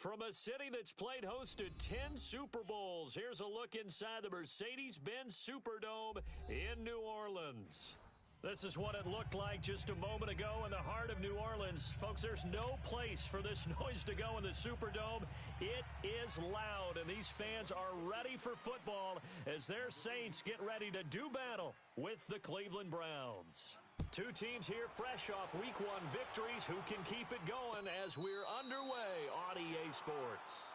From a city that's played host to 10 Super Bowls, here's a look inside the Mercedes-Benz Superdome in New Orleans. This is what it looked like just a moment ago in the heart of New Orleans. Folks, there's no place for this noise to go in the Superdome. It is loud, and these fans are ready for football as their Saints get ready to do battle with the Cleveland Browns. Two teams here fresh off Week 1 victories who can keep it going as we're underway on EA Sports.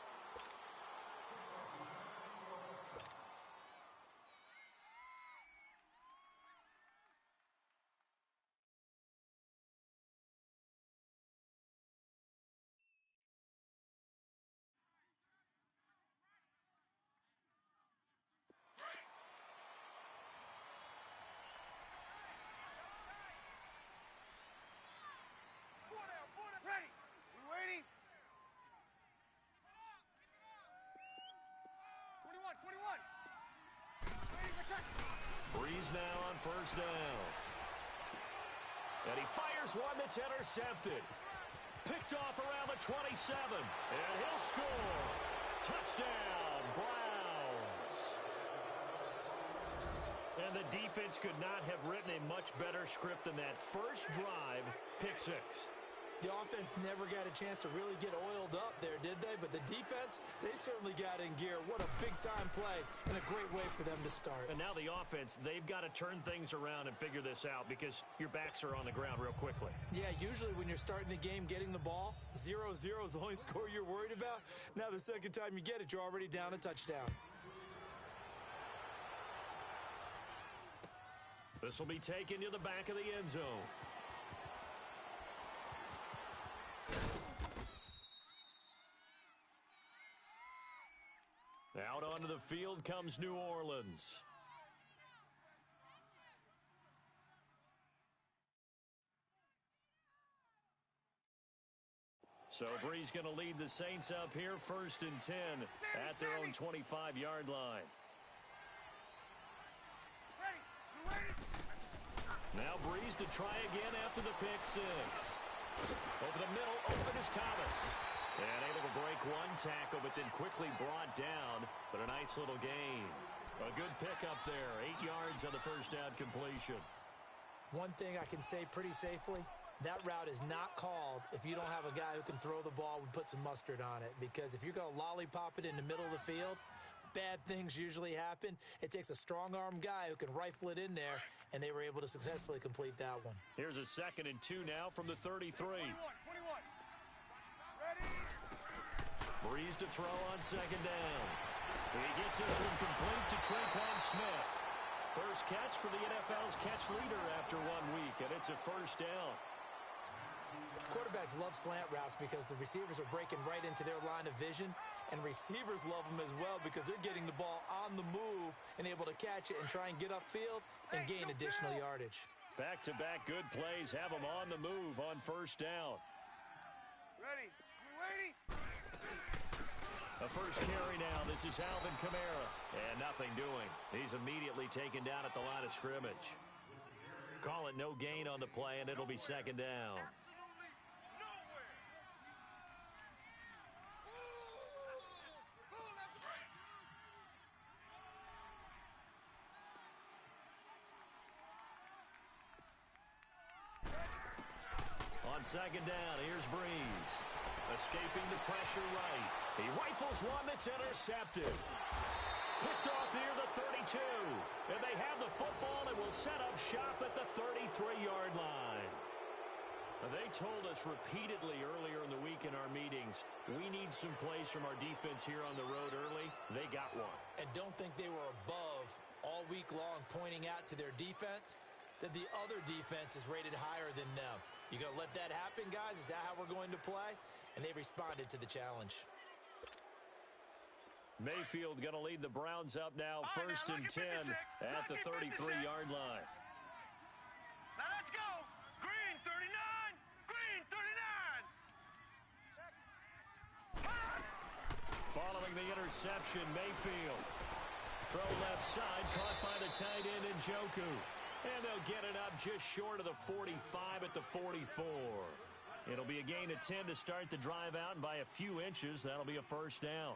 Ready. We waiting? 21. Waiting for check. Breeze now on first down. And he fires one that's intercepted. Picked off around the 27. And he'll score. Touchdown, Browns. And the defense could not have written a much better script than that first drive, pick six. The offense never got a chance to really get oiled up there, did they? But the defense, they certainly got in gear. What a big-time play and a great way for them to start. And now the offense, they've got to turn things around and figure this out because your backs are on the ground real quickly. Yeah, usually when you're starting the game getting the ball, 0-0 is the only score you're worried about. Now the second time you get it, you're already down a touchdown. This will be taken to the back of the end zone. Out onto the field comes New Orleans. So Breeze going to lead the Saints up here 1st and 10 at their own 25-yard line. Ready. We waiting? Now Breeze to try again after the pick six. Over the middle, open is Thomas. And able to break one tackle, but then quickly brought down. But a nice little gain. A good pickup there. 8 yards on the first down completion. One thing I can say pretty safely, that route is not called if you don't have a guy who can throw the ball and put some mustard on it. Because if you're going to lollipop it in the middle of the field, bad things usually happen. It takes a strong-arm guy who can rifle it in there, and they were able to successfully complete that one. Here's a 2nd and 2 now from the 33. 21. Ready. Breeze to throw on 2nd down. He gets this one complete to Tre'Quan Smith. First catch for the NFL's catch leader after 1 week, and it's a first down. Quarterbacks love slant routes because the receivers are breaking right into their line of vision, and receivers love them as well because they're getting the ball on the move and able to catch it and try and get upfield and gain additional yardage. Back-to-back good plays have them on the move on first down. Ready. We waiting? A first carry now. This is Alvin Kamara. And nothing doing. He's immediately taken down at the line of scrimmage. Call it no gain on the play, and it'll be 2nd down. Absolutely nowhere. On 2nd down, here's Breeze. Escaping the pressure right. He rifles one that's intercepted. Picked off near the 32. And they have the football and will set up shop at the 33-yard line. Now, they told us repeatedly earlier in the week in our meetings, we need some plays from our defense here on the road early. They got one. And don't think they were above all week long pointing out to their defense that the other defense is rated higher than them. You going to let that happen, guys? Is that how we're going to play? And they responded to the challenge. Mayfield going to lead the Browns up now, 1st and 10 at the 33-yard line. Now let's go. Green 39. Green 39. Following the interception, Mayfield. Throw left side, caught by the tight end Njoku. And they'll get it up just short of the 45 at the 44. It'll be a gain of 10 to start the drive out, and by a few inches, that'll be a first down.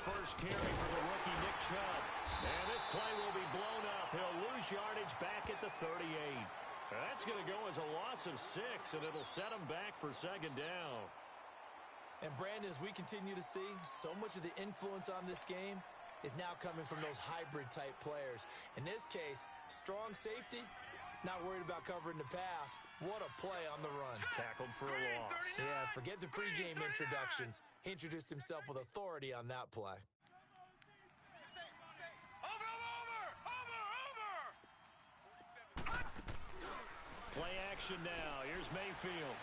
First carry for the rookie Nick Chubb. And this play will be blown up. He'll lose yardage back at the 38. That's going to go as a loss of 6, and it'll set him back for second down. And Brandon, as we continue to see, so much of the influence on this game is now coming from those hybrid-type players. In this case, strong safety, not worried about covering the pass. What a play on the run. Tackled for a loss. Yeah, forget the pregame introductions. He introduced himself with authority on that play. Play action now. Here's Mayfield.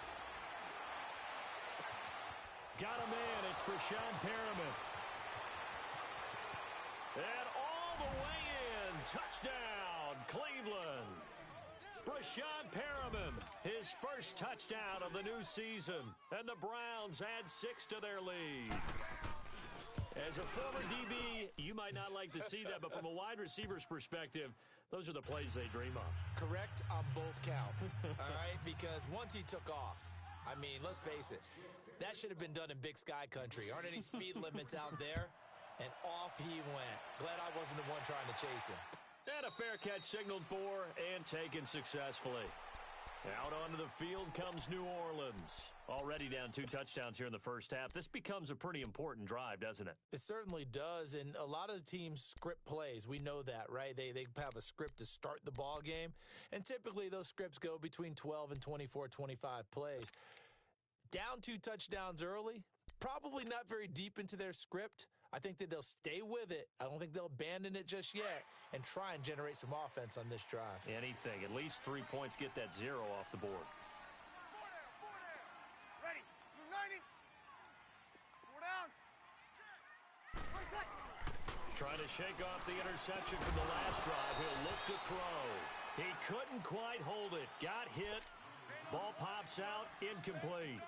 Got a man. It's Brashad Perriman. And all the way in. Touchdown, Cleveland. Brashad Perriman, his first touchdown of the new season. And the Browns add 6 to their lead. As a former DB, you might not like to see that, but from a wide receiver's perspective, those are the plays they dream of. Correct on both counts, all right? Because once he took off, I mean, let's face it, that should have been done in Big Sky Country. Aren't any speed limits out there? And off he went. Glad I wasn't the one trying to chase him. And a fair catch signaled for and taken successfully. Out onto the field comes New Orleans. Already down 2 touchdowns here in the first half. This becomes a pretty important drive, doesn't it? It certainly does, and a lot of the teams script plays. We know that, right? They have a script to start the ball game, and typically those scripts go between 12 and 24, 25 plays. Down 2 touchdowns early, probably not very deep into their script. I think that they'll stay with it. I don't think they'll abandon it just yet and try and generate some offense on this drive. Anything. At least 3 points, get that 0 off the board. 4 down. Ready. 90. 4 down. Trying to shake off the interception from the last drive. He'll look to throw. He couldn't quite hold it. Got hit. Ball pops out. Incomplete.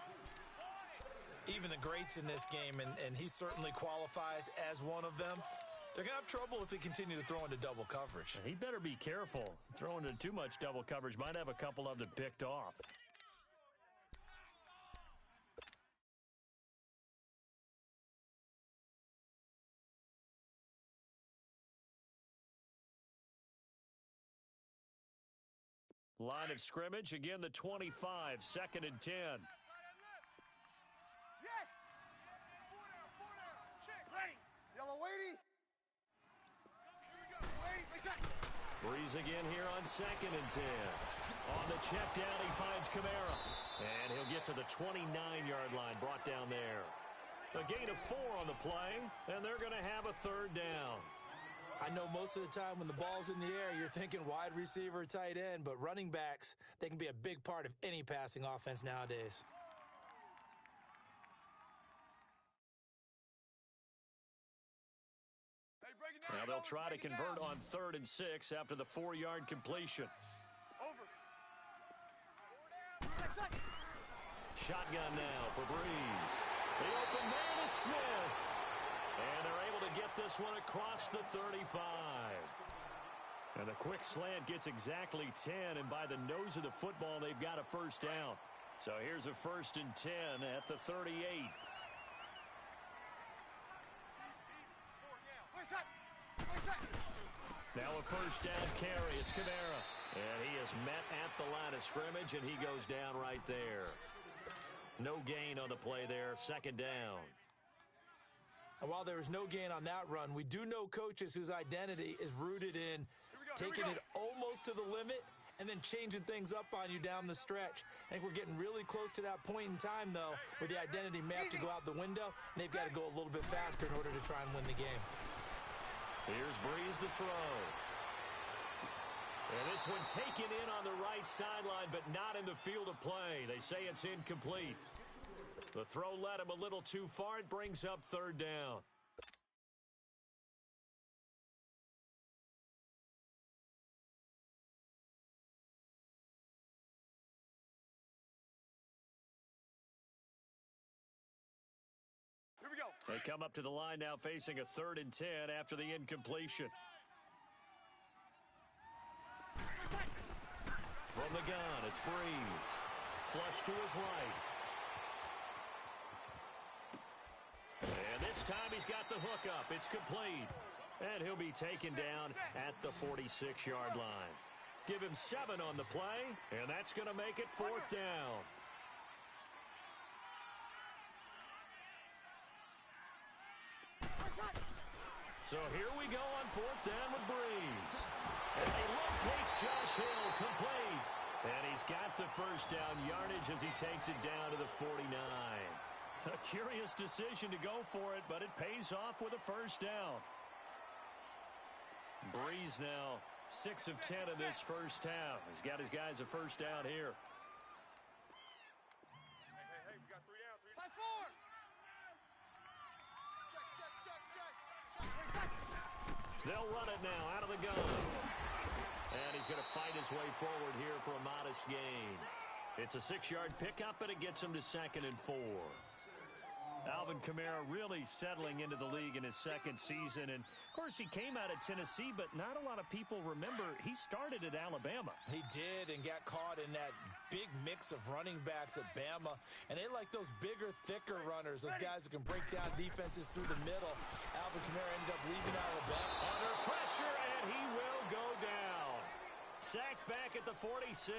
Even the greats in this game, and he certainly qualifies as one of them, they're going to have trouble if they continue to throw into double coverage. He better be careful. Throwing into too much double coverage might have a couple of them picked off. Line of scrimmage, again the 25, 2nd and 10. Yes. 4 down. Check. Ready. Yellow weighty. Here we go. Weighty. Breeze again here on 2nd and 10. On the check down, he finds Kamara. And he'll get to the 29-yard line, brought down there. A gain of 4 on the play, and they're going to have a 3rd down. I know most of the time when the ball's in the air, you're thinking wide receiver, tight end, but running backs, they can be a big part of any passing offense nowadays. Now they'll try to convert on 3rd and 6 after the 4-yard completion. Over. Shotgun now for Breeze. The open man is Smith. And they're able to get this one across the 35. And the quick slant gets exactly 10, and by the nose of the football, they've got a first down. So here's a 1st and 10 at the 38. Now a first down carry. It's Kamara. And he is met at the line of scrimmage, and he goes down right there. No gain on the play there. 2nd down. And while there is no gain on that run, we do know coaches whose identity is rooted in taking it almost to the limit and then changing things up on you down the stretch. I think we're getting really close to that point in time, though, where the identity may have to go out the window, and they've got to go a little bit faster in order to try and win the game. Here's Breeze to throw. And this one taken in on the right sideline, but not in the field of play. They say it's incomplete. The throw led him a little too far. It brings up third down. Here we go. They come up to the line now facing a 3rd and 10 after the incompletion. From the gun, it's Breeze. Flush to his right. And this time he's got the hook up. It's complete. And he'll be taken down at the 46-yard line. Give him 7 on the play, and that's going to make it 4th down. So here we go on 4th down with Breeze. And he locates Josh Hill, complete. And he's got the first down yardage as he takes it down to the 49. A curious decision to go for it, but it pays off with a first down. Breeze now 6 of 10 in this first half. He's got his guys a first down here. Hey, we got 3 down. 5 forward. Check. They'll run it now out of the gun. And he's going to fight his way forward here for a modest gain. It's a 6-yard pickup, and it gets him to 2nd and 4. Alvin Kamara really settling into the league in his 2nd season. And, of course, he came out of Tennessee, but not a lot of people remember he started at Alabama. He did and got caught in that big mix of running backs at Bama. And they like those bigger, thicker runners, those guys who can break down defenses through the middle. Alvin Kamara ended up leaving Alabama. Under pressure, and he will go down. Sacked back at the 46.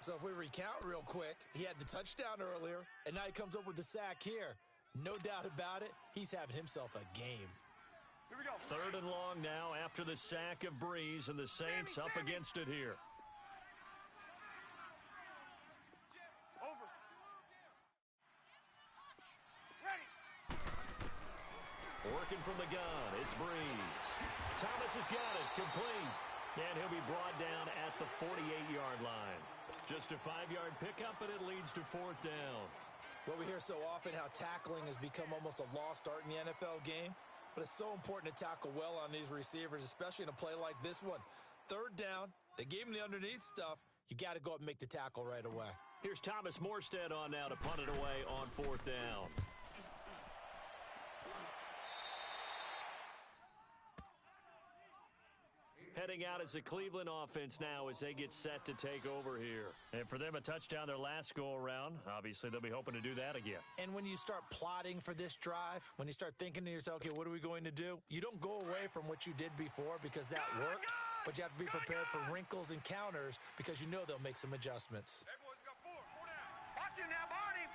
So if we recount real quick, he had the touchdown earlier, and now he comes up with the sack here. No doubt about it, he's having himself a game. Here we go. 3rd and long now after the sack of Breeze, and the Saints up against it here. Over. Ready. Working from the gun, it's Breeze. Thomas has got it, complete. And he'll be brought down at the 48-yard line. Just a 5-yard pickup, and it leads to 4th down. Well, we hear so often how tackling has become almost a lost art in the NFL game, but it's so important to tackle well on these receivers, especially in a play like this one. 3rd down, they gave him the underneath stuff. You got to go up and make the tackle right away. Here's Thomas Morstead on now to punt it away on 4th down. Heading out as the Cleveland offense now as they get set to take over here. And for them, a touchdown their last go-around. Obviously, they'll be hoping to do that again. And when you start plotting for this drive, when you start thinking to yourself, okay, what are we going to do? You don't go away from what you did before because that worked, but you have to be prepared for wrinkles and counters because you know they'll make some adjustments. Hey, boys, we got 4 down. Watch him now, Barney.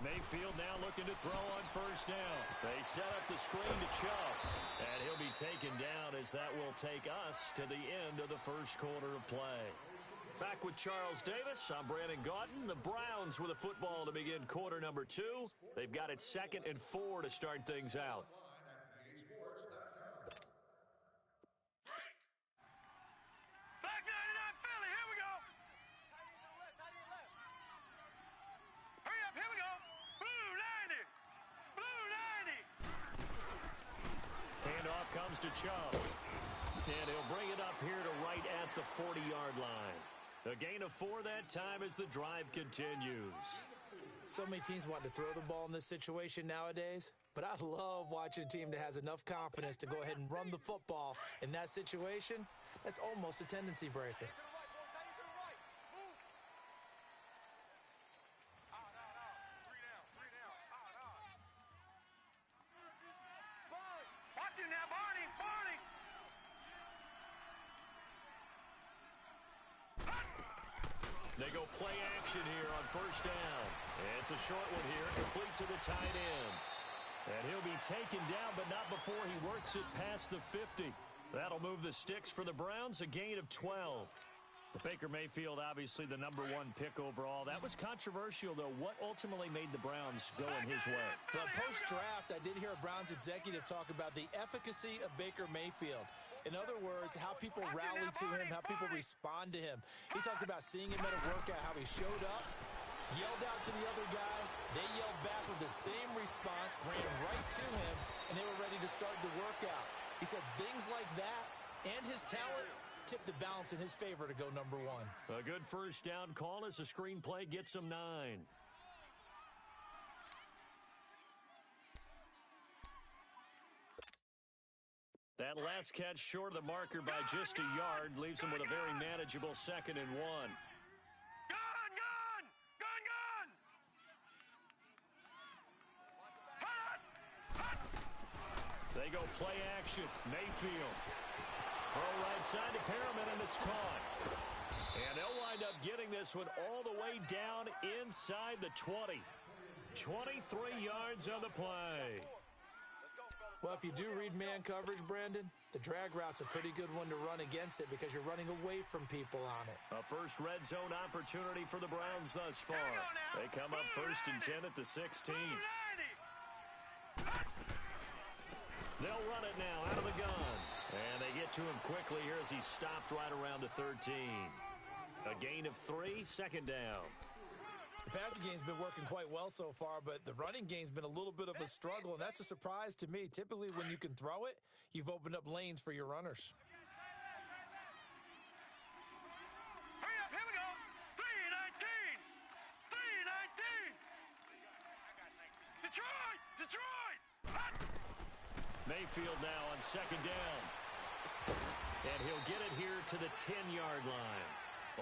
Mayfield now looking to throw on first down. They set up the screen to Chubb, and he'll be taken down as that will take us to the end of the first quarter of play. Back with Charles Davis, I'm Brandon Gaudin. The Browns with a football to begin quarter number 2. They've got it 2nd and 4 to start things out. Back 99 Philly, here we go. Hurry up, here we go. Blue 90. Blue 90. Handoff comes to Chubb. And he'll bring it up here to right at the 40-yard line. A gain of 4 that time as the drive continues. So many teams want to throw the ball in this situation nowadays, but I love watching a team that has enough confidence to go ahead and run the football. In that situation, that's almost a tendency breaker. Watch him now, Barney. Barney. They go play action here on first down. It's a short one here, complete to the tight end. And he'll be taken down, but not before he works it past the 50. That'll move the sticks for the Browns, a gain of 12. Baker Mayfield, obviously the #1 pick overall. That was controversial, though. What ultimately made the Browns go in his way? Well, post-draft, I did hear a Browns executive talk about the efficacy of Baker Mayfield. In other words, how people rally to him, how people respond to him. He talked about seeing him at a workout, how he showed up, yelled out to the other guys. They yelled back with the same response, ran right to him, and they were ready to start the workout. He said things like that and his talent tip the balance in his favor to go #1. A good first down call as the screenplay gets him 9. That last catch short of the marker by just a yard leaves him with a very manageable 2nd and 1. Gun! Hot! They go play action. Mayfield. Throw right side to Perriman, and it's caught. And they'll wind up getting this one all the way down inside the 20. 23 yards on the play. Well, if you do read man coverage, Brandon, the drag route's a pretty good one to run against it because you're running away from people on it. A first red zone opportunity for the Browns thus far. They come up 1st and 10 at the 16. They'll run it now out of the gun. And they get to him quickly here as he stopped right around the 13. A gain of 3, 2nd down. The passing game's been working quite well so far, but the running game's been a little bit of a struggle, and that's a surprise to me. Typically, when you can throw it, you've opened up lanes for your runners. Hurry up, here we go. 319. 319. Detroit. Hot! Mayfield now on 2nd down. And he'll get it here to the 10-yard line.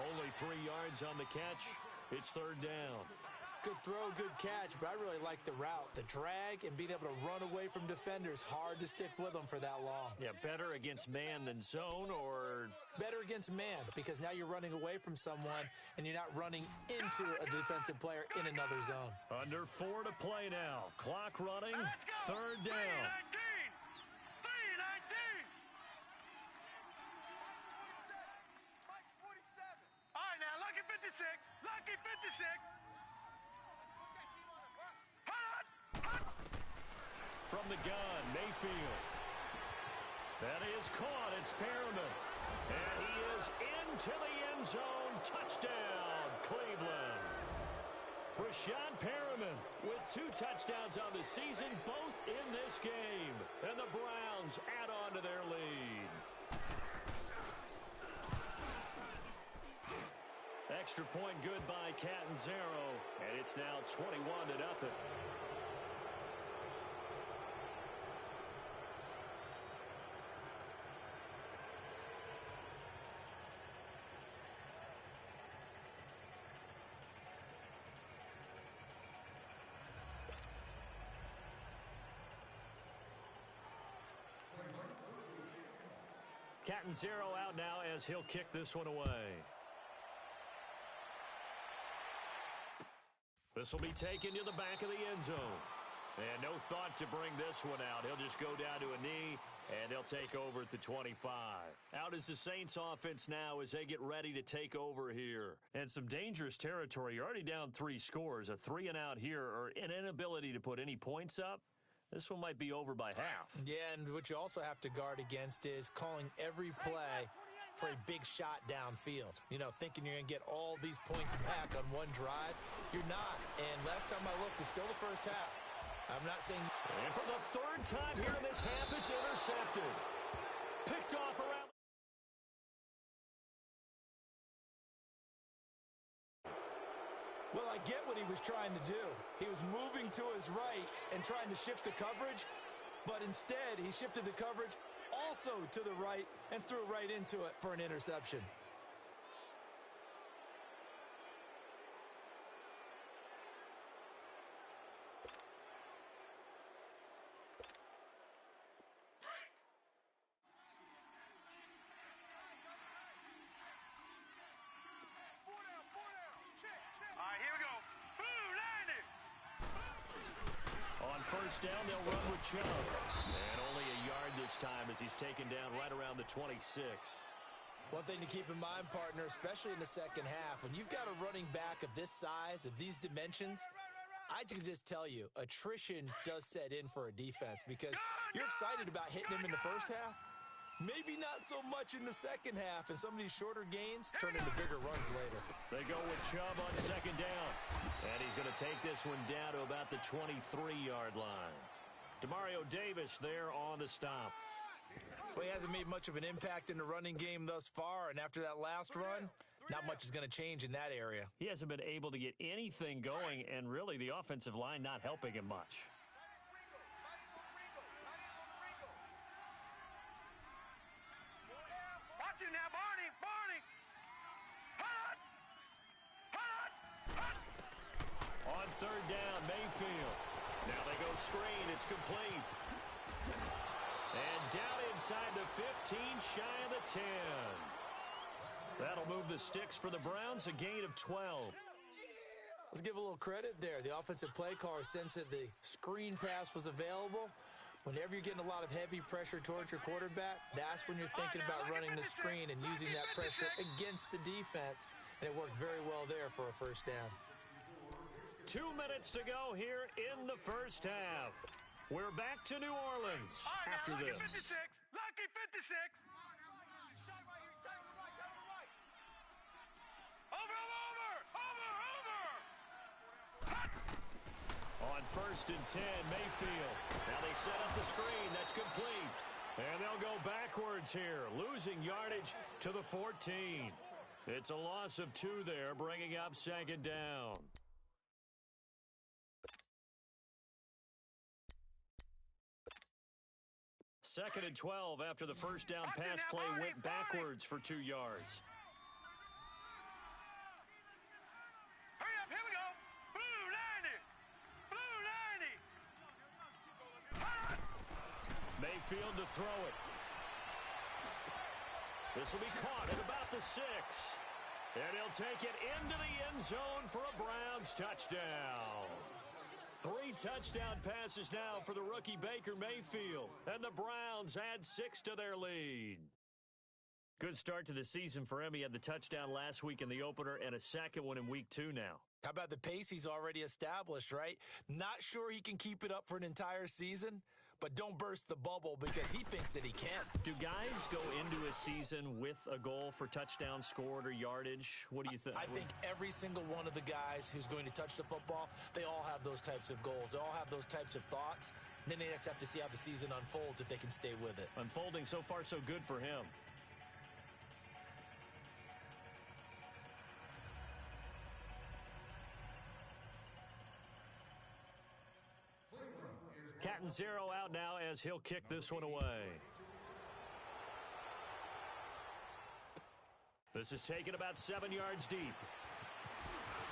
Only 3 yards on the catch. It's 3rd down. Good throw, good catch, but I really like the route. The drag and being able to run away from defenders, hard to stick with them for that long. Yeah, better against man than zone, or better against man, because now you're running away from someone and you're not running into a defensive player in another zone. Under 4 to play now. Clock running, 3rd down. 319. Mike's 47. All right, now, lucky 56. Lucky 56. From the gun, Mayfield. That is caught. It's Perriman. And he is into the end zone. Touchdown, Cleveland. Brashad Perriman with 2 touchdowns on the season, both in this game. And the Browns add on to their lead. Extra point good by Catanzaro. And it's now 21-0. Catanzaro out now as he'll kick this one away. This will be taken to the back of the end zone. And no thought to bring this one out. He'll just go down to a knee, and they'll take over at the 25. Out is the Saints offense now as they get ready to take over here. And some dangerous territory. You're already down 3 scores. A 3-and-out here, or an inability to put any points up. This one might be over by half. Yeah, and what you also have to guard against is calling every play for a big shot downfield. You know, thinking you're going to get all these points back on one drive. You're not. And last time I looked, it's still the first half. I'm not saying... And for the 3rd time here in this half, it's intercepted. Picked off around... Well, I get what he was trying to do. He was moving to his right and trying to shift the coverage, but instead he shifted the coverage also to the right and threw right into it for an interception. All right, here we go. Boom, landed. On 1st down, they'll run with Chubb. And only a yard this time as he's taken down right around the 26. One thing to keep in mind, partner, especially in the second half, when you've got a running back of this size, of these dimensions, I can just tell you, attrition does set in for a defense because you're excited about hitting him in the first half. Maybe not so much in the second half, and some of these shorter gains turn into bigger runs later. They go with Chubb on second down. And he's going to take this one down to about the 23-yard line. Demario Davis there on the stop. Well, he hasn't made much of an impact in the running game thus far, and after that last run, not much is going to change in that area. He hasn't been able to get anything going, and really the offensive line not helping him much. Watch it now, Barney! Barney! Hut! Hut! Hut! On third down, Mayfield. Now they go screen. It's complete. And down inside the 15, shy of the 10. That'll move the sticks for the Browns, a gain of 12. Let's give a little credit there. The offensive play caller sensed that the screen pass was available. Whenever you're getting a lot of heavy pressure towards your quarterback, that's when you're thinking about running the screen and using that pressure against the defense. And it worked very well there for a first down. 2 minutes to go here in the first half. We're back to New Orleans after this. Lucky 56. Lucky 56. Over, over, over, over. Hut! On first and 10, Mayfield. Now they set up the screen. That's complete. And they'll go backwards here, losing yardage to the 14. It's a loss of 2 there, bringing up second down. Second and 12 after the first down pass play went backwards for 2 yards. Hurry up, here we go. Blue 90. Blue 90. Hut! Mayfield to throw it. This will be caught at about the 6. And he'll take it into the end zone for a Browns touchdown. 3 touchdown passes now for the rookie Baker Mayfield. And the Browns add 6 to their lead. Good start to the season for him. He had the touchdown last week in the opener and a second one in week 2 now. How about the pace he's already established, right? Not sure he can keep it up for an entire season, but don't burst the bubble because he thinks that he can. Do guys go into a season with a goal for touchdown scored or yardage? What do you think? I think every single one of the guys who's going to touch the football, they all have those types of goals. They all have those types of thoughts. Then they just have to see how the season unfolds if they can stay with it. Unfolding so far so good for him. Cat and zero out now as he'll kick this one away. This is taken about 7 yards deep.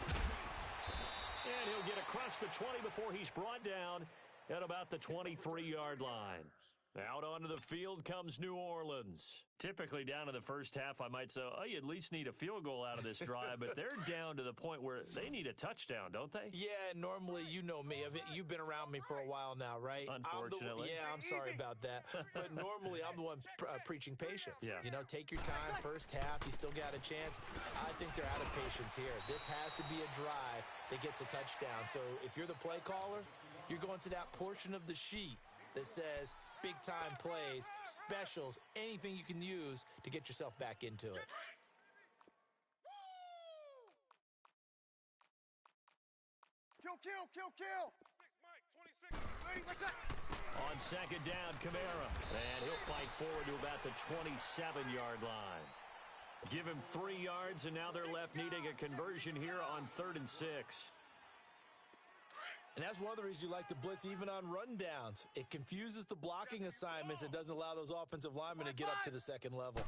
And he'll get across the 20 before he's brought down at about the 23-yard line. Out onto the field comes New Orleans. Typically down in the first half, I might say, oh, you at least need a field goal out of this drive, but they're down to the point where they need a touchdown, don't they? Yeah, normally, you know me. You've been around me for a while now, right? Unfortunately. I'm sorry about that. But normally, I'm the one preaching patience. Yeah. You know, take your time. First half, you still got a chance. I think they're out of patience here. This has to be a drive that gets a touchdown. So if you're the play caller, you're going to that portion of the sheet that says big-time plays, specials, anything you can use to get yourself back into it. Kill, kill, kill, kill. 26, Mike, 26. Ready, what's that? On second down, Kamara. And he'll fight forward to about the 27-yard line. Give him 3 yards, and now they're left needing a conversion here on 3rd and 6. And that's one of the reasons you like to blitz even on rundowns. It confuses the blocking assignments and doesn't allow those offensive linemen to get up to the second level.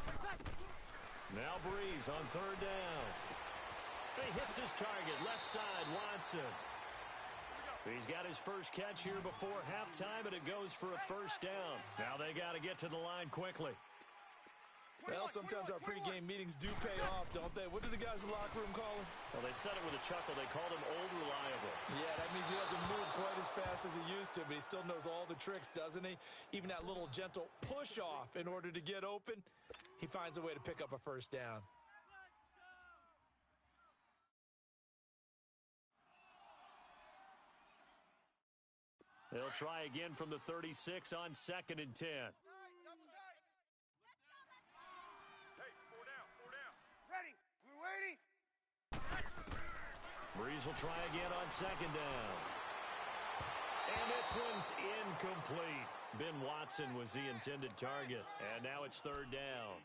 Now Breeze on 3rd down. He hits his target, left side, Watson. He's got his first catch here before halftime, and it goes for a first down. Now they got to get to the line quickly. Well, sometimes our pregame meetings do pay off, don't they? What do the guys in the locker room call him? Well, they said it with a chuckle. They called him Old Reliable. Yeah, that means he doesn't move quite as fast as he used to, but he still knows all the tricks, doesn't he? Even that little gentle push-off in order to get open. he finds a way to pick up a first down. They'll try again from the 36 on 2nd and 10. Hey, 4 down. Ready. We're waiting. Breeze will try again on 2nd down. And this one's incomplete. Ben Watson was the intended target. And now it's 3rd down.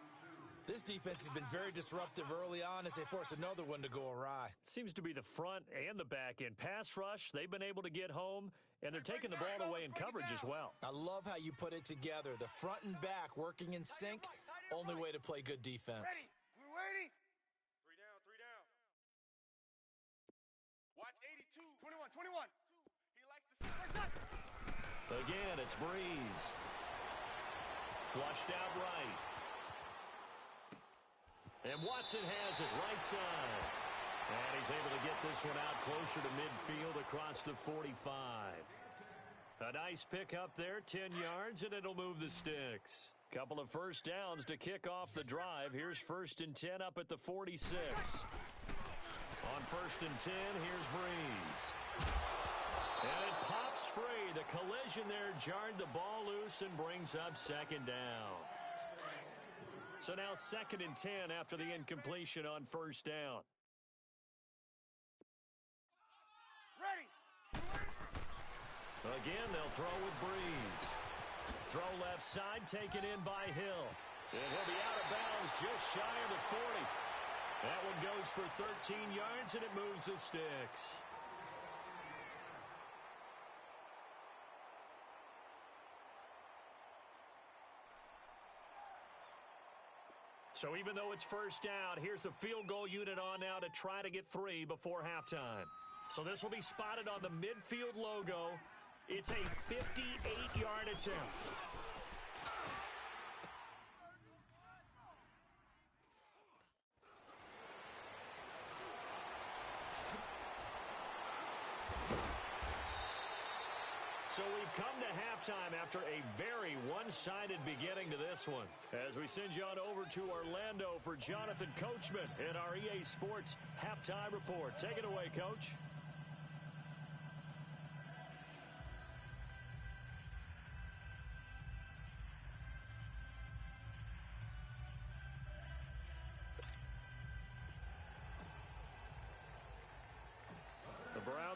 This defense has been very disruptive early on as they force another one to go awry. Seems to be the front and the back end. Pass rush, they've been able to get home, and they're taking the ball away in coverage as well. I love how you put it together. The front and back working in sync, only way to play good defense. Ready. We're waiting. 3 down. Watch 82. 21. He likes to see like that. Again, it's Breeze. Flushed out right. And Watson has it right side. And he's able to get this one out closer to midfield across the 45. A nice pick up there, 10 yards, and it'll move the sticks. Couple of first downs to kick off the drive. Here's 1st and 10 up at the 46. On 1st and 10, here's Breeze. And it pops free. The collision there jarred the ball loose and brings up 2nd down. So now 2nd and 10 after the incompletion on 1st down. Ready. Again, they'll throw with Breeze. Throw left side, taken in by Hill. And he'll be out of bounds just shy of the 40. That one goes for 13 yards, and it moves the sticks. So even though it's 1st down, here's the field goal unit on now to try to get 3 before halftime. So this will be spotted on the midfield logo. It's a 58-yard attempt. So we've come to halftime after a very one-sided beginning to this one. As we send you on over to Orlando for Jonathan Coachman in our EA Sports Halftime Report. Take it away, Coach.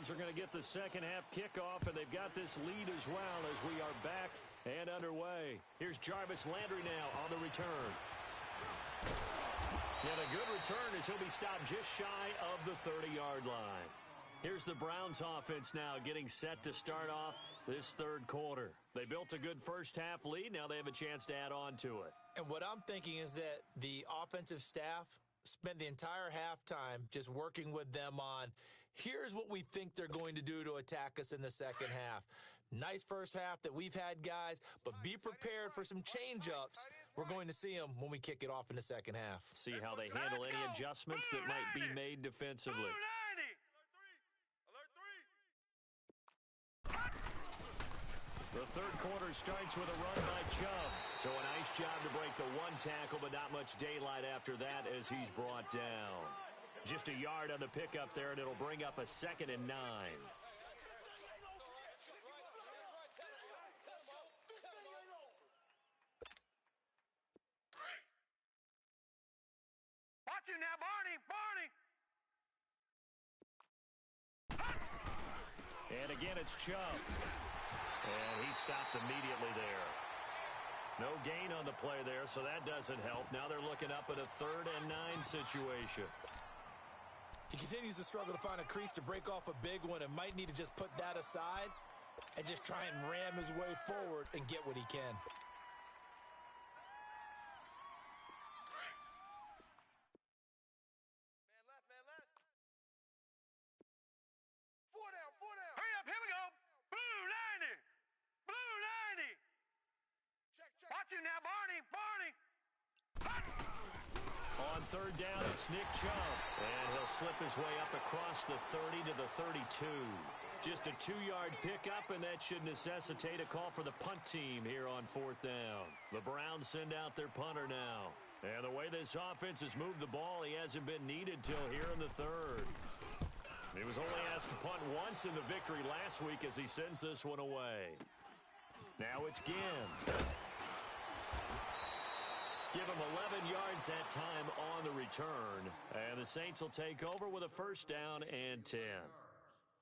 Are going to get the second half kickoff, and they've got this lead as well as we are back and underway. Here's Jarvis Landry now on the return. And a good return as he'll be stopped just shy of the 30-yard line. Here's the Browns offense now getting set to start off this 3rd quarter. They built a good first half lead. Now they have a chance to add on to it. And what I'm thinking is that the offensive staff spent the entire halftime just working with them on here's what we think they're going to do to attack us in the second half. Nice first half that we've had, guys, but be prepared for some change-ups. We're going to see them when we kick it off in the second half. See how they handle any adjustments that might be made defensively. The 3rd quarter starts with a run by Chubb. So a nice job to break the one tackle, but not much daylight after that as he's brought down. Just a yard on the pickup there, and it'll bring up a 2nd and 9. Watch him now, Barney. And again, it's Chubb. And he stopped immediately there. No gain on the play there, so that doesn't help. Now they're looking up at a 3rd and 9 situation. He continues to struggle to find a crease to break off a big one and might need to just put that aside and just try and ram his way forward and get what he can. Man left. 4 down. Hurry up, here we go. Blue 90. Check. Watch him now, Barney. On 3rd down, it's Nick Chubb. And he'll slip his way up across the 30 to the 32. Just a 2-yard pickup, and that should necessitate a call for the punt team here on 4th down. The Browns send out their punter now. And the way this offense has moved the ball, he hasn't been needed till here in the third. He was only asked to punt once in the victory last week as he sends this one away. Now it's Ginn. Give him 11 yards that time on the return. And the Saints will take over with a first down and 10.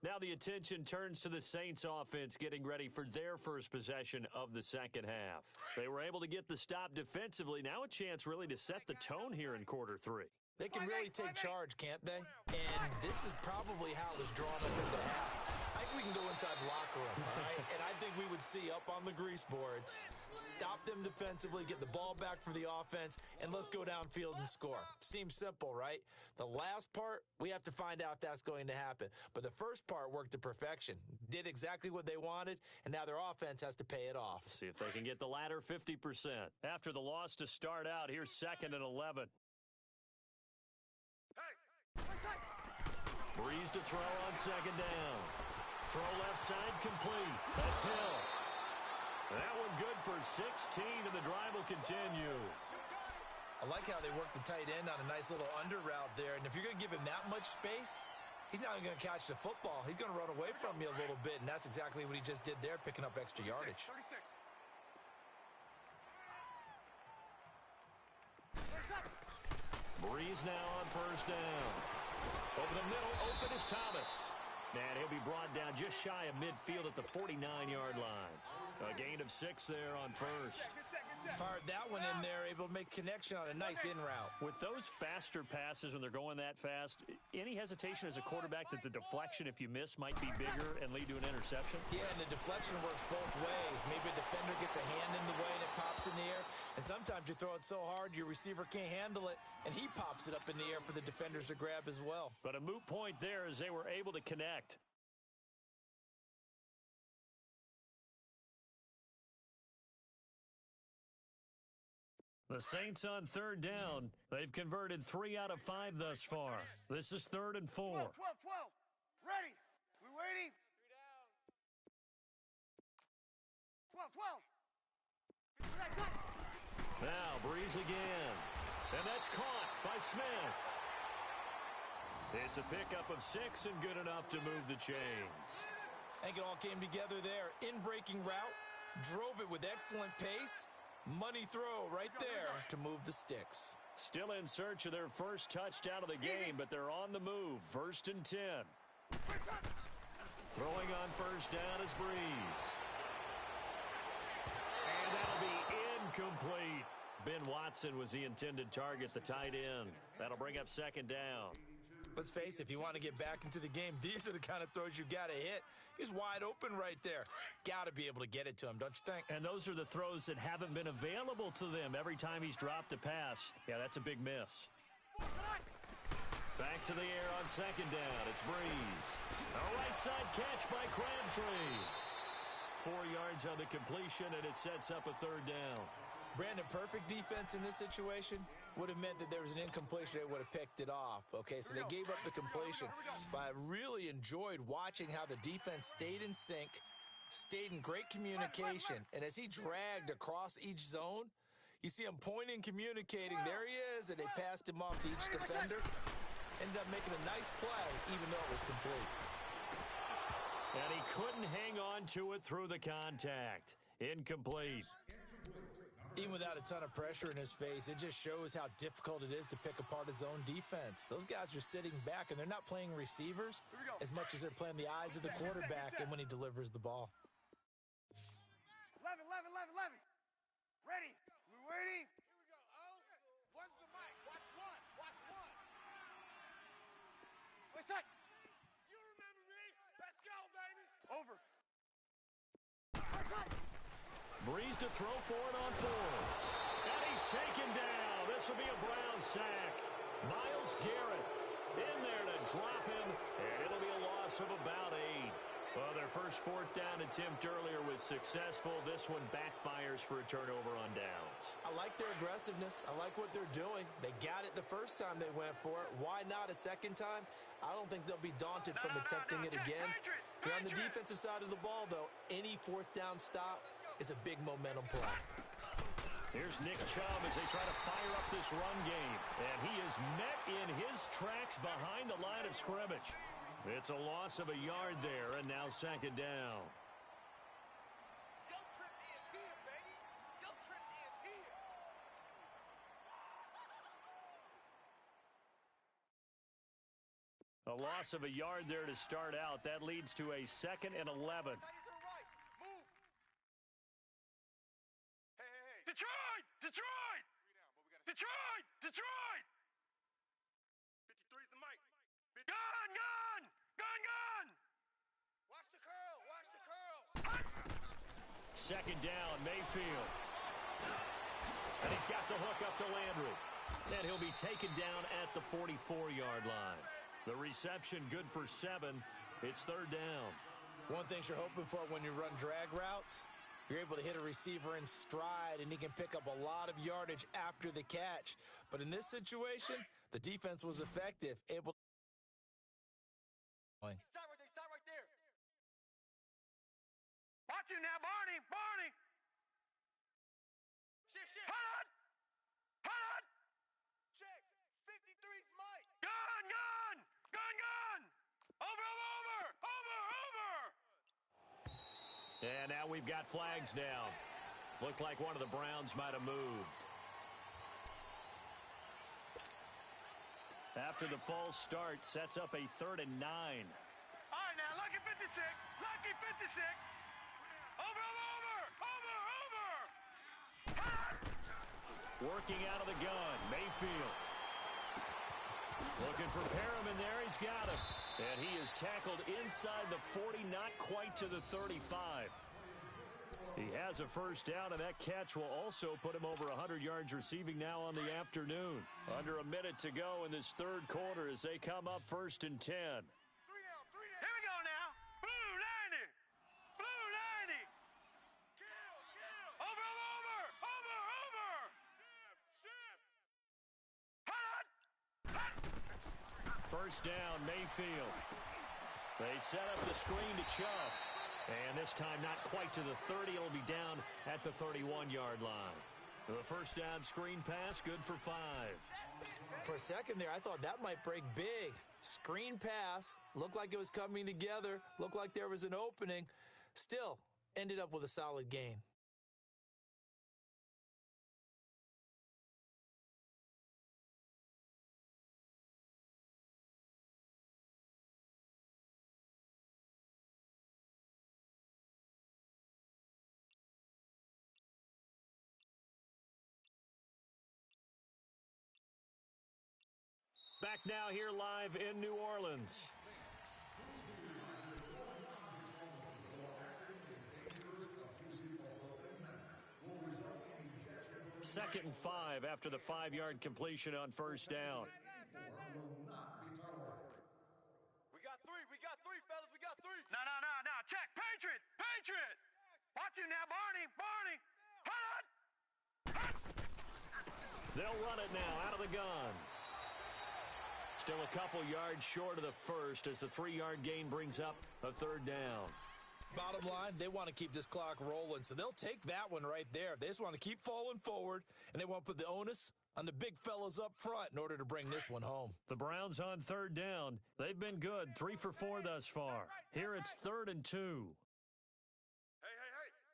Now the attention turns to the Saints offense getting ready for their first possession of the second half. They were able to get the stop defensively. Now a chance really to set the tone here in quarter three. They can really take charge, can't they? And this is probably how it was drawn up in the half. I think we can go inside the locker room, all right? And I think we would see up on the grease boards, stop them defensively, get the ball back for the offense, and let's go downfield and score. Seems simple, right? The last part, we have to find out if that's going to happen. But the first part worked to perfection. Did exactly what they wanted, and now their offense has to pay it off. See if they can get the latter 50%. After the loss to start out, here's 2nd and 11. Breeze to throw on 2nd down. Throw left side complete. That's Hill. That one good for 16, and the drive will continue. I like how they work the tight end on a nice little under route there. And if you're going to give him that much space, he's not going to catch the football. He's going to run away from you a little bit, and that's exactly what he just did there, picking up extra yardage. 36. Breeze now on first down. Over the middle, open is Thomas. And he'll be brought down just shy of midfield at the 49-yard line. A gain of 6 there on first. Fired that one in there, able to make connection on a nice in route. With those faster passes when they're going that fast, any hesitation as a quarterback that the deflection, if you miss, might be bigger and lead to an interception? Yeah, and the deflection works both ways. Maybe a defender gets a hand in the way and it pops in the air. And sometimes you throw it so hard your receiver can't handle it, and he pops it up in the air for the defenders to grab as well. But a moot point there as they were able to connect. The Saints on 3rd down. They've converted 3 out of 5 thus far. This is 3rd and 4. 12. Ready. We waiting. 12. Now Breeze again. And that's caught by Smith. It's a pickup of 6 and good enough to move the chains. I think it all came together there. In-breaking route, drove it with excellent pace. Money throw right there to move the sticks. Still in search of their first touchdown of the game, but they're on the move. 1st and 10. Throwing on first down is Breeze. And that'll be incomplete. Ben Watson was the intended target, the tight end. That'll bring up 2nd down. Let's face it, if you want to get back into the game, these are the kind of throws you got to hit. He's wide open right there. Got to be able to get it to him, don't you think? And those are the throws that haven't been available to them every time he's dropped a pass. Yeah, that's a big miss. Back to the air on 2nd down. It's Breeze. A right side catch by Crabtree. 4 yards on the completion, and it sets up a 3rd down. Brandon, perfect defense in this situation would have meant that there was an incompletion. They would have picked it off. Okay, so they gave up the completion. But I really enjoyed watching how the defense stayed in sync, stayed in great communication. And as he dragged across each zone, you see him pointing, communicating. There he is, and they passed him off to each defender. Ended up making a nice play, even though it was complete. And he couldn't hang on to it through the contact. Incomplete. Even without a ton of pressure in his face, it just shows how difficult it is to pick apart his own defense. Those guys are sitting back, and they're not playing receivers as much as they're playing the eyes of the quarterback and when he delivers the ball. 11. Ready. We waiting. Here we go. One's the mic. Watch one. Wait, set. You remember me. Let's go, baby. Over. Breeze to throw for it on 4th. And he's taken down. This will be a Brown sack. Myles Garrett in there to drop him, and it'll be a loss of about 8. Well, their first 4th down attempt earlier was successful. This one backfires for a turnover on downs. I like their aggressiveness. I like what they're doing. They got it the first time they went for it. Why not a second time? I don't think they'll be daunted from attempting it again. If you're on the defensive side of the ball, though, any 4th down stop is a big momentum play. Here's Nick Chubb as they try to fire up this run game. And he is met in his tracks behind the line of scrimmage. It's a loss of a yard there, and now second down. Your trip is here, baby. Your trip is here. A loss of a yard there to start out. That leads to a 2nd and 11. Tight to the right. Move. Hey. Detroit! Detroit! Detroit! Detroit! 53's the mic. Gun! Gun! Gun! Gun! Watch the curl. Watch the curls. Second down, Mayfield. And he's got the hook up to Landry. And he'll be taken down at the 44-yard line. The reception good for 7. It's third down. One thing you're hoping for when you run drag routes, you're able to hit a receiver in stride, and he can pick up a lot of yardage after the catch. But in this situation, the defense was effective, able to... Stop right there. Watch you now, Barney! Barney! Shift. Hold on! Hold on! Check. 53's mic. Gun! Gun! Gun! Gun! Over! And now we've got flags down. Looked like one of the Browns might have moved. After the false start, sets up a 3rd and 9. All right, now, lucky 56. Lucky 56. Over! Working out of the gun, Mayfield. Looking for Perriman there, he's got him. And he is tackled inside the 40, not quite to the 35. He has a first down, and that catch will also put him over 100 yards receiving now on the afternoon. Under a minute to go in this third quarter as they come up 1st and 10. 3 down. Here we go now. Blue 90. Blue 90. Kill. Over! Shift. Hold on! First down, Mayfield. They set up the screen to Chubb. And this time not quite to the 30. It'll be down at the 31-yard line. The first down screen pass, good for 5. For a second there, I thought that might break big. Screen pass, looked like it was coming together, looked like there was an opening. Still, ended up with a solid gain. Back now here live in New Orleans. Second and 5 after the 5-yard completion on first down. We got three, fellas. We got 3. No. Check. Patriot. Watch you now, Barney. Hold on! They'll run it now out of the gun. Still a couple yards short of the first as the 3-yard gain brings up a third down. Bottom line, they want to keep this clock rolling, so they'll take that one right there. They just want to keep falling forward, and they want to put the onus on the big fellas up front in order to bring this one home. The Browns on third down. They've been good, 3 for 4 thus far. Here it's 3rd and 2. Hey.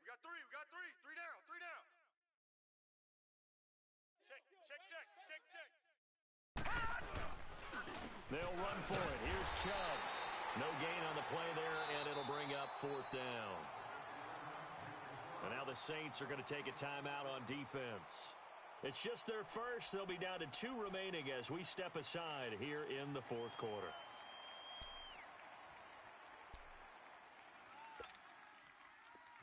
We got 3. 3 down. Check. They'll run for it. Here's Chubb. No gain on the play there, and it'll bring up 4th down. And now the Saints are going to take a timeout on defense. It's just their first. They'll be down to 2 remaining as we step aside here in the 4th quarter.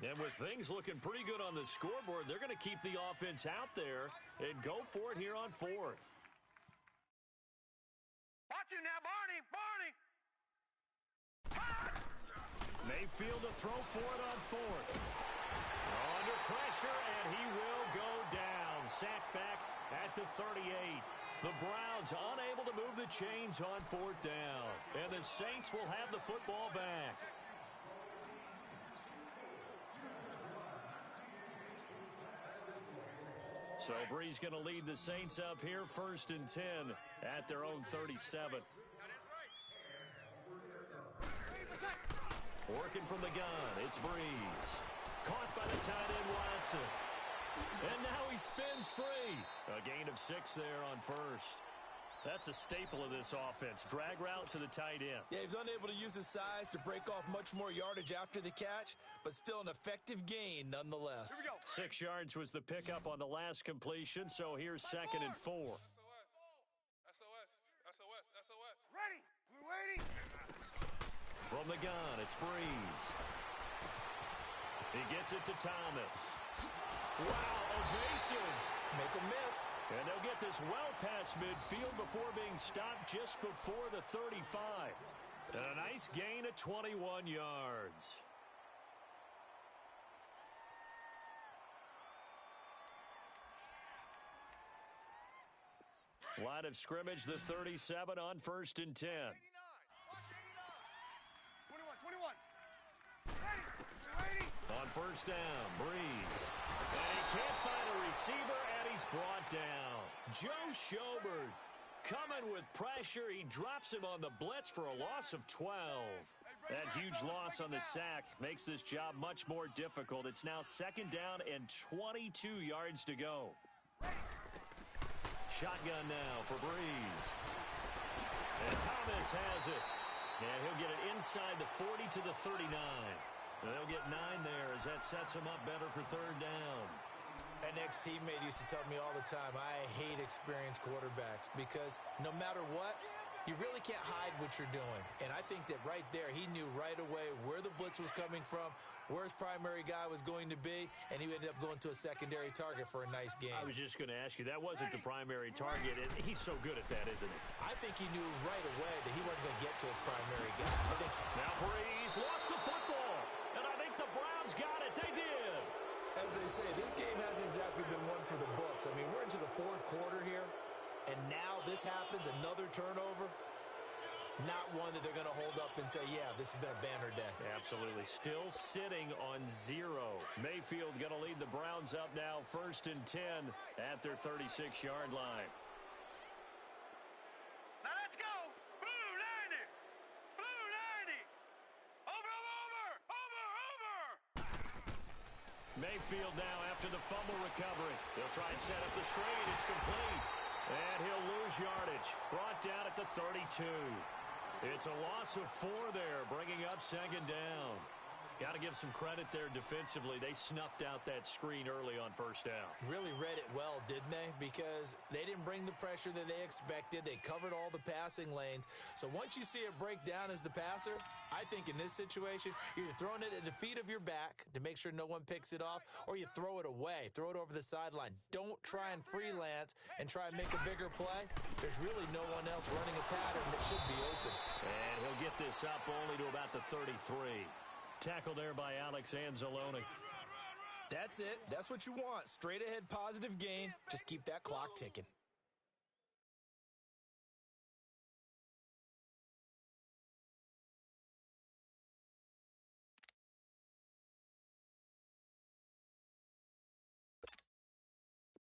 And with things looking pretty good on the scoreboard, they're going to keep the offense out there and go for it here on 4th. Watch you now, Barney. Mayfield to throw for it on 4th. Under pressure, and he will go down. Sacked back at the 38. The Browns unable to move the chains on 4th down. And the Saints will have the football back. So Bree's going to lead the Saints up here 1st and 10 at their own 37. Working from the gun, it's Breeze. Caught by the tight end Watson. And now he spins free. A gain of 6 there on first. That's a staple of this offense. Drag route to the tight end. Yeah, he was unable to use his size to break off much more yardage after the catch, but still an effective gain nonetheless. Here we go. 6 yards was the pickup on the last completion, so here's 2nd and 4. SOS. Ready. We're waiting. From the gun, it's Breeze. He gets it to Thomas. Wow, evasive. Make a miss. And they'll get this well past midfield before being stopped just before the 35. And a nice gain of 21 yards. Line of scrimmage, the 37 on 1st and 10. 89. 21. Ready. On 1st down, Breeze. And he can't find a receiver, and he's brought down. Joe Schobert coming with pressure. He drops him on the blitz for a loss of 12. That huge loss on the sack makes this job much more difficult. It's now 2nd down and 22 yards to go. Shotgun now for Breeze. And Thomas has it. And he'll get it inside the 40 to the 39. They'll get 9 there as that sets him up better for 3rd down. An ex-teammate used to tell me all the time, I hate experienced quarterbacks because no matter what, you really can't hide what you're doing. And I think that right there, he knew right away where the blitz was coming from, where his primary guy was going to be, and he ended up going to a secondary target for a nice game. I was just going to ask you, that wasn't the primary target, and he's so good at that, isn't he? I think he knew right away that he wasn't going to get to his primary guy. Now Breeze lost the football, and I think the Browns got it. They did. As they say, this game hasn't exactly been one for the books. I mean, we're into the 4th quarter here, and now this happens, another turnover. Not one that they're going to hold up and say, yeah, this has been a banner day. Absolutely. Still sitting on 0. Mayfield going to lead the Browns up now 1st and 10 at their 36-yard line. Now let's go. Blue 90. Blue 90. Over. Mayfield now after the fumble recovery. He'll try and set up the screen. It's complete. And he'll lose yardage. Brought down at the 32. It's a loss of 4 there, bringing up 2nd down. Got to give some credit there defensively. They snuffed out that screen early on 1st down. Really read it well, didn't they? Because they didn't bring the pressure that they expected. They covered all the passing lanes. So once you see it break down as the passer, I think in this situation, you're either throwing it at the feet of your back to make sure no one picks it off, or you throw it away. Throw it over the sideline. Don't try and freelance and try and make a bigger play. There's really no one else running a pattern that should be open. And he'll get this up only to about the 33. Tackle there by Alex Anzalone. That's it. That's what you want. Straight ahead positive gain. Just keep that clock ticking.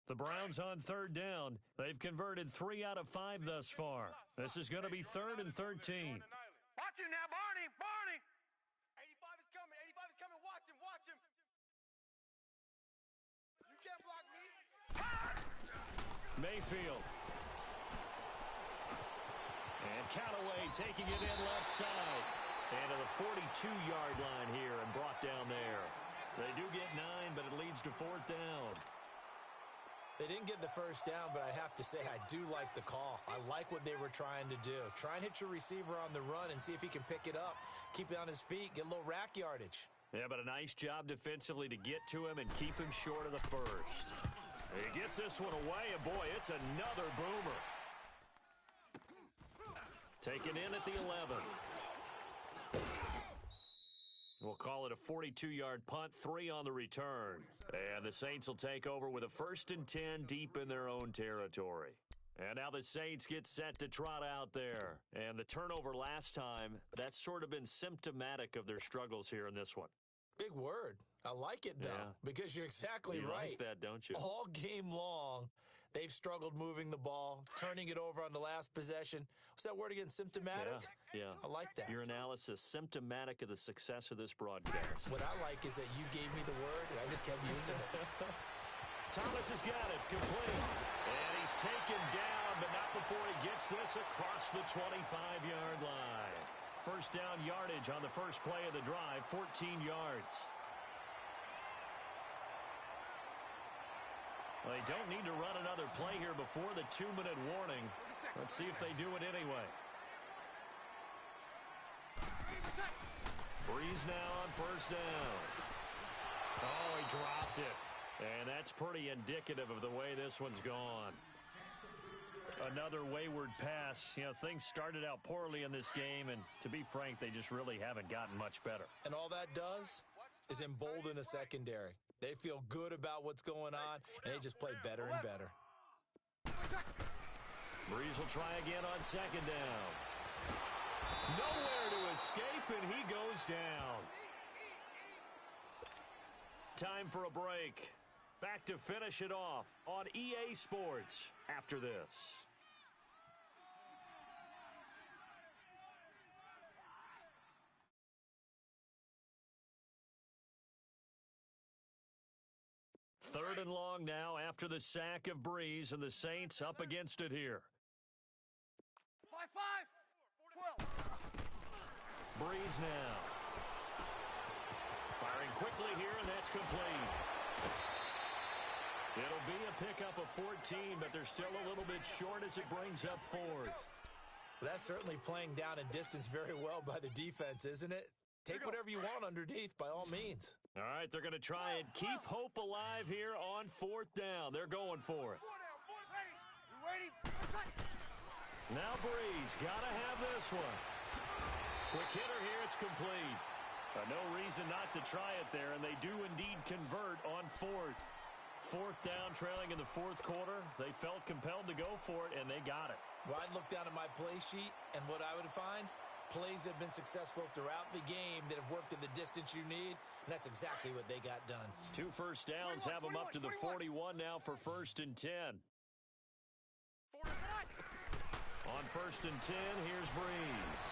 The Browns on 3rd down. They've converted 3 out of 5 thus far. This is going to be 3rd and 13. Watch him now, Barney. 85 is coming. Watch him. You can't block me. Mayfield. And Callaway taking it in left side. And to the 42-yard line here and brought down there. They do get 9, but it leads to 4th down. They didn't get the 1st down, but I have to say I do like the call. I like what they were trying to do. Try and hit your receiver on the run and see if he can pick it up. Keep it on his feet. Get a little rack yardage. Yeah, but a nice job defensively to get to him and keep him short of the 1st. He gets this one away, and boy, it's another boomer. Taken in at the 11. We'll call it a 42-yard punt, 3 on the return. And the Saints will take over with a 1st and 10 deep in their own territory. And now the Saints get set to trot out there. And the turnover last time, that's sort of been symptomatic of their struggles here in this one. Big word. I like it, though, because you're exactly right. You like that, don't you? All game long, they've struggled moving the ball, turning it over on the last possession. What's that word again? Symptomatic? Yeah. I like that. Your analysis, symptomatic of the success of this broadcast. What I like is that you gave me the word, and I just kept using it. Thomas has got it, complete. And he's taken down, but not before he gets this across the 25-yard line. First down yardage on the first play of the drive, 14 yards. Well, they don't need to run another play here before the 2-minute warning. Let's see if they do it anyway. Breeze now on first down. Oh, he dropped it. And that's pretty indicative of the way this one's gone. Another wayward pass. You know, things started out poorly in this game, and to be frank, they just really haven't gotten much better. And all that does is embolden a secondary. They feel good about what's going on, and they just play better and better. Breeze will try again on second down. Nowhere to escape, and he goes down. Time for a break. Back to finish it off on EA Sports after this. Third and long now after the sack of Breeze, and the Saints up against it here. 5-5. 12. Breeze now. Firing quickly here, and that's complete. It'll be a pickup of 14, but they're still a little bit short as it brings up fourth. Well, that's certainly playing down in distance very well by the defense, isn't it? Take whatever you want underneath, by all means. All right, they're going to try and keep hope alive here on fourth down. They're going for it. Ready. Now Breeze, got to have this one. Quick hitter here, it's complete. No reason not to try it there, and they do indeed convert on fourth. Fourth down, trailing in the fourth quarter. They felt compelled to go for it, and they got it. Well, I'd look down at my play sheet, and what I would find, plays that have been successful throughout the game that have worked in the distance you need, and that's exactly what they got done. 2 first downs have them up to the 41 now for first and 10. On first and 10, here's Breeze.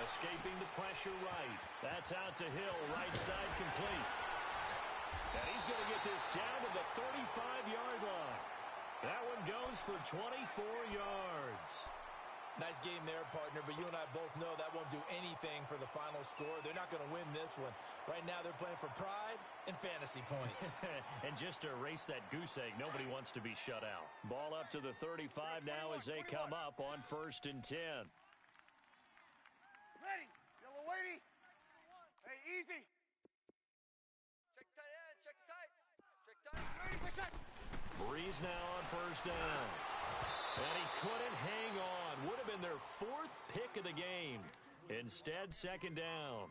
Escaping the pressure right. That's out to Hill, right side complete. And he's going to get this down to the 35-yard line. That one goes for 24 yards. Nice game there, partner, but you and I both know that won't do anything for the final score. They're not going to win this one. Right now, they're playing for pride and fantasy points. And just to erase that goose egg, nobody wants to be shut out. Ball up to the 35 now as they come up on first and 10. Ready. Yellow lady. Hey, easy. Check tight end, check tight. Check tight. Ready, push up. Breeze now on first down. And he couldn't hang on. Would have been their fourth pick of the game. Instead, second down.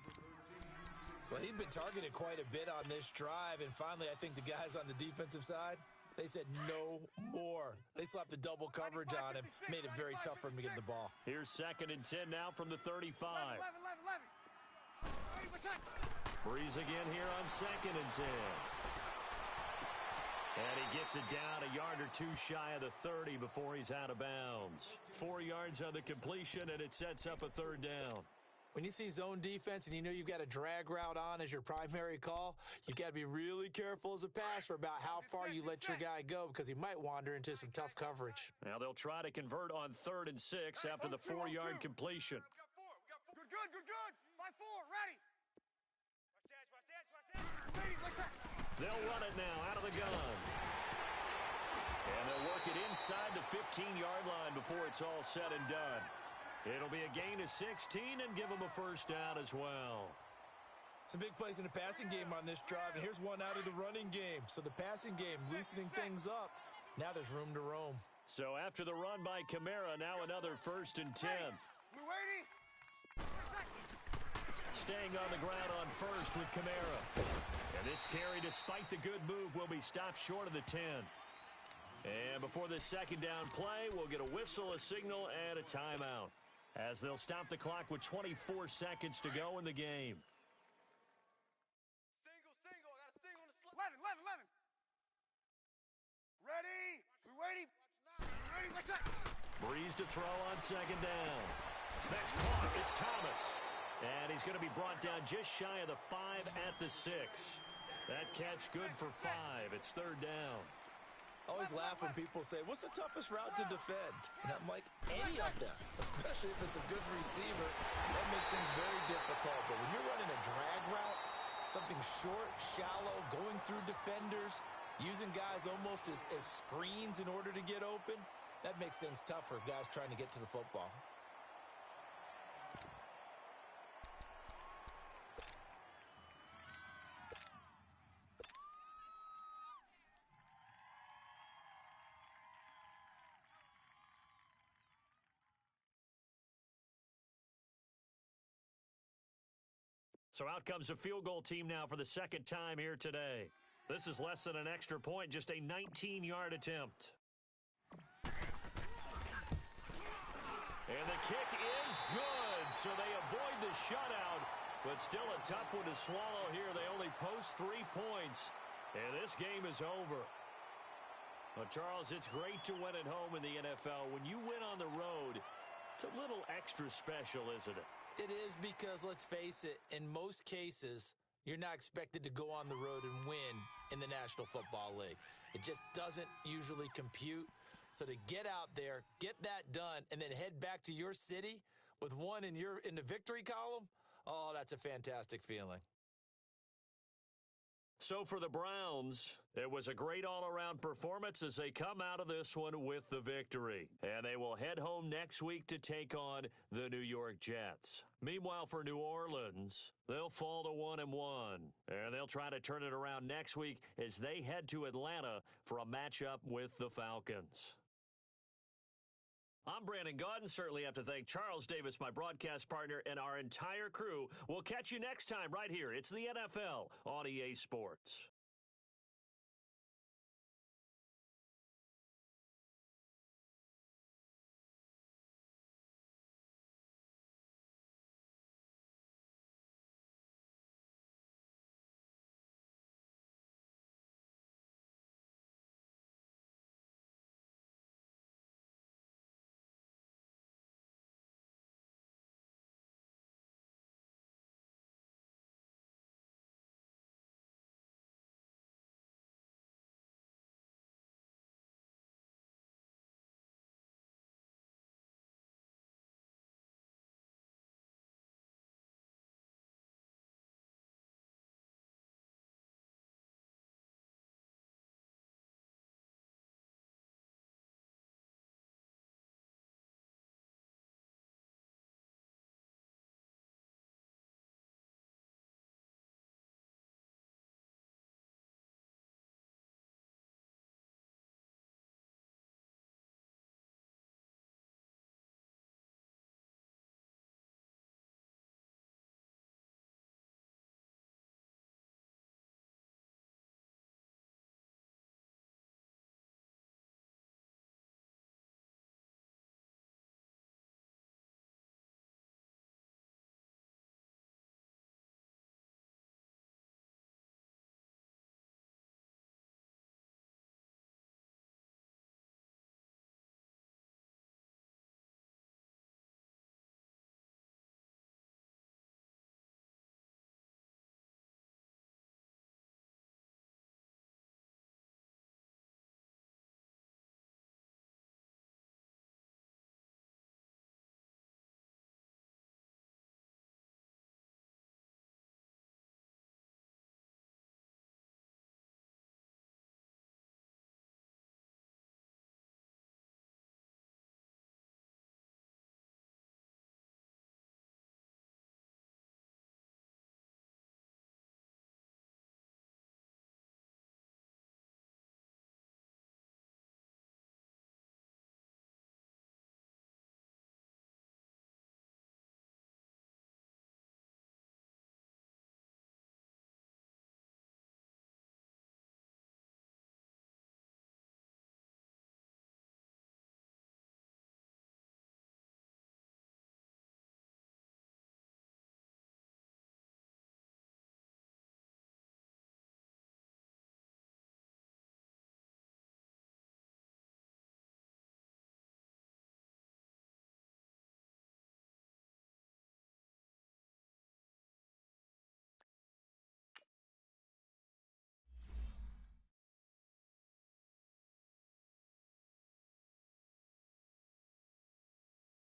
Well, he'd been targeted quite a bit on this drive, and finally, I think the guys on the defensive side, they said no more. They slapped the double coverage on him, made it very tough for him to get the ball. Here's second and 10 now from the 35. 11. Ready, push up. Breeze again here on second and 10. And he gets it down a yard or two shy of the 30 before he's out of bounds. 4 yards on the completion, and it sets up a third down. When you see zone defense and you know you've got a drag route on as your primary call, you've got to be really careful as a passer about how far you let your guy go because he might wander into some tough coverage. Now they'll try to convert on 3rd and 6 after the 4-yard completion. We got 4. Good. 5-4. Ready. Watch this. Ready, push up. They'll run it now out of the gun. And they'll work it inside the 15-yard line before it's all said and done. It'll be a gain of 16 and give them a first down as well. Some big plays in the passing game on this drive, and here's one out of the running game. So the passing game loosening things up. Now there's room to roam. So after the run by Kamara, now another first and 10. We ready? Staying on the ground on first with Kamara. And this carry, despite the good move, will be stopped short of the 10. And before this second down play, we'll get a whistle, a signal, and a timeout, as they'll stop the clock with 24 seconds to go in the game. Breeze to throw on second down. That's caught. It's Thomas. And he's going to be brought down just shy of the 5 at the 6. That catch good for 5. It's third down. I always laugh when people say, what's the toughest route to defend? And I'm like, any of them, especially if it's a good receiver. That makes things very difficult. But when you're running a drag route, something short, shallow, going through defenders, using guys almost as screens in order to get open, that makes things tough for guys trying to get to the football. So out comes a field goal team now for the second time here today. This is less than an extra point, just a 19-yard attempt. And the kick is good, so they avoid the shutout, but still a tough one to swallow here. They only post 3 points, and this game is over. Well, Charles, it's great to win at home in the NFL. When you win on the road, it's a little extra special, isn't it? It is because, let's face it, in most cases, you're not expected to go on the road and win in the National Football League. It just doesn't usually compute. So to get out there, get that done, and then head back to your city with one in the victory column, oh, that's a fantastic feeling. So for the Browns, it was a great all-around performance as they come out of this one with the victory. And they will head home next week to take on the New York Jets. Meanwhile, for New Orleans, they'll fall to 1-1. And they'll try to turn it around next week as they head to Atlanta for a matchup with the Falcons. I'm Brandon Gaudin. Certainly have to thank Charles Davis, my broadcast partner, and our entire crew. We'll catch you next time right here. It's the NFL on EA Sports.